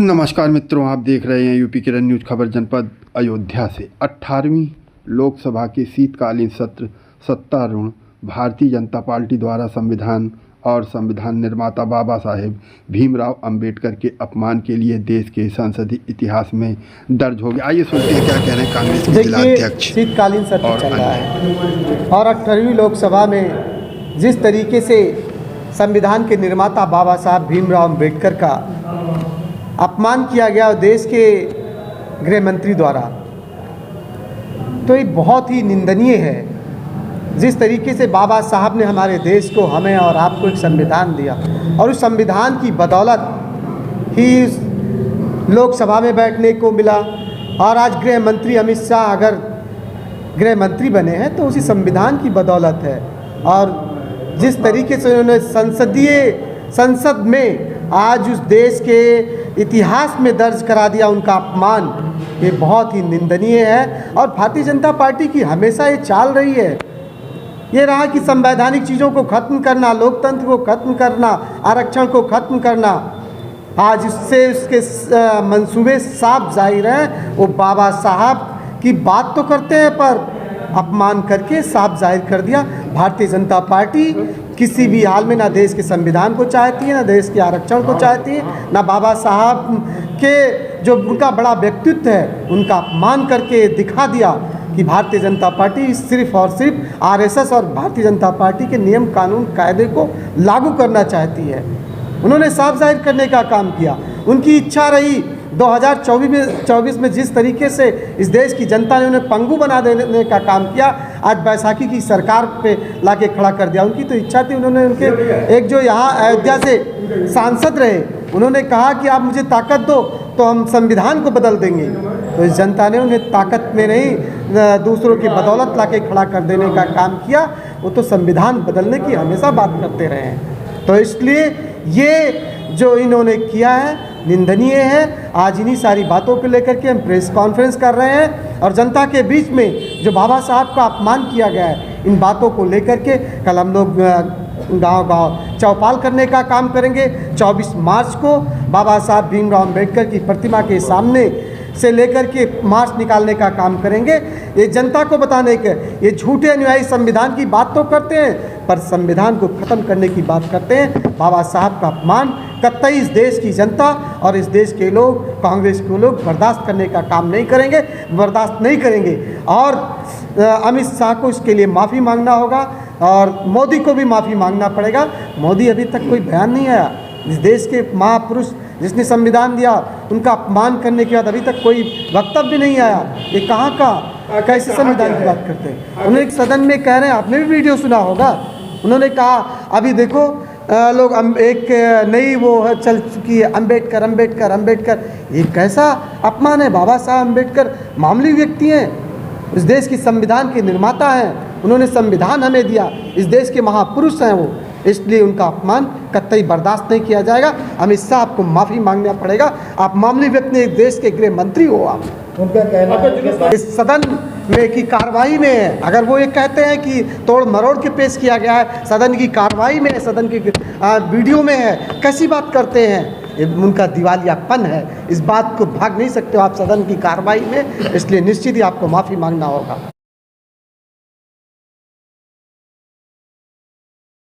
नमस्कार मित्रों, आप देख रहे हैं यूपी किरण न्यूज़ खबर जनपद अयोध्या से। 18वीं लोकसभा के शीतकालीन सत्र सत्तारूढ़ भारतीय जनता पार्टी द्वारा संविधान और संविधान निर्माता बाबा साहेब भीमराव अंबेडकर के अपमान के लिए देश के संसदीय इतिहास में दर्ज हो गया। आइए सुनते हैं क्या कह रहे हैं कांग्रेस के जिलाध्यक्ष। शीतकालीन सत्र चल रहा है और 18वीं लोकसभा में जिस तरीके से संविधान के निर्माता बाबा साहब भीमराव अंबेडकर का अपमान किया गया देश के गृह मंत्री द्वारा, तो ये बहुत ही निंदनीय है। जिस तरीके से बाबा साहब ने हमारे देश को, हमें और आपको एक संविधान दिया और उस संविधान की बदौलत ही लोकसभा में बैठने को मिला। और आज गृह मंत्री अमित शाह अगर गृह मंत्री बने हैं तो उसी संविधान की बदौलत है। और जिस तरीके से उन्होंने संसद में आज उस देश के इतिहास में दर्ज करा दिया उनका अपमान, ये बहुत ही निंदनीय है। और भारतीय जनता पार्टी की हमेशा ये चाल रही है, ये रहा कि संवैधानिक चीज़ों को ख़त्म करना, लोकतंत्र को ख़त्म करना, आरक्षण को ख़त्म करना। आज इससे उसके मंसूबे साफ जाहिर हैं। वो बाबा साहब की बात तो करते हैं पर अपमान करके साफ जाहिर कर दिया। भारतीय जनता पार्टी किसी भी हाल में ना देश के संविधान को चाहती है, ना देश के आरक्षण को चाहती है, ना बाबा साहब के जो उनका बड़ा व्यक्तित्व है उनका अपमान करके दिखा दिया कि भारतीय जनता पार्टी सिर्फ और सिर्फ आरएसएस और भारतीय जनता पार्टी के नियम कानून कायदे को लागू करना चाहती है। उन्होंने साफ जाहिर करने का काम किया। उनकी इच्छा रही 2024 में जिस तरीके से इस देश की जनता ने उन्हें पंगु बना देने का काम किया, आज बैसाखी की सरकार पे लाके खड़ा कर दिया। उनकी तो इच्छा थी, उन्होंने उनके एक जो यहाँ अयोध्या से सांसद रहे, उन्होंने कहा कि आप मुझे ताकत दो तो हम संविधान को बदल देंगे। तो इस जनता ने उन्हें ताकत में नहीं, दूसरों की बदौलत लाके खड़ा कर देने का काम किया। वो तो संविधान बदलने की हमेशा बात करते रहे हैं। तो इसलिए ये जो इन्होंने किया है निंदनीय है। आज इन्हीं सारी बातों को लेकर के हम प्रेस कॉन्फ्रेंस कर रहे हैं और जनता के बीच में जो बाबा साहब का अपमान किया गया है, इन बातों को लेकर के कल हम लोग गांव-गांव चौपाल करने का काम करेंगे। 24 मार्च को बाबा साहब भीमराव अंबेडकर की प्रतिमा के सामने से लेकर के मार्च निकालने का काम करेंगे। ये जनता को बताने के, ये झूठे अनुयायी संविधान की बात तो करते हैं पर संविधान को ख़त्म करने की बात करते हैं। बाबा साहब का अपमान कतई इस देश की जनता और इस देश के लोग, कांग्रेस के लोग बर्दाश्त करने का काम नहीं करेंगे, बर्दाश्त नहीं करेंगे। और अमित शाह को इसके लिए माफ़ी मांगना होगा और मोदी को भी माफ़ी मांगना पड़ेगा। मोदी अभी तक कोई बयान नहीं आया। इस देश के महापुरुष जिसने संविधान दिया उनका अपमान करने के बाद अभी तक कोई वक्तव्य नहीं आया। ये कहाँ का कैसे संविधान की बात करते हैं। उन्होंने एक सदन में कह रहे हैं, आपने भी वीडियो सुना होगा, उन्होंने कहा अभी देखो लोग एक नई वो चल चुकी है अंबेडकर अंबेडकर अंबेडकर। ये कैसा अपमान है। बाबा साहब अंबेडकर मामूली व्यक्ति हैं, इस देश की संविधान के निर्माता हैं, उन्होंने संविधान हमें दिया, इस देश के महापुरुष हैं वो। इसलिए उनका अपमान कतई बर्दाश्त नहीं किया जाएगा। अमित शाह आपको माफ़ी मांगना पड़ेगा। आप मामूली व्यक्ति एक देश के गृह मंत्री हो। आप उनका कहना है इस सदन में की कार्रवाई में है, अगर वो ये कहते हैं कि तोड़ मरोड़ के पेश किया गया है, सदन की कार्रवाई में, सदन की वीडियो में है, कैसी बात करते हैं। ये उनका दिवालियापन है। इस बात को भाग नहीं सकते हो आप सदन की कार्रवाई में। इसलिए निश्चित ही आपको माफ़ी मांगना होगा।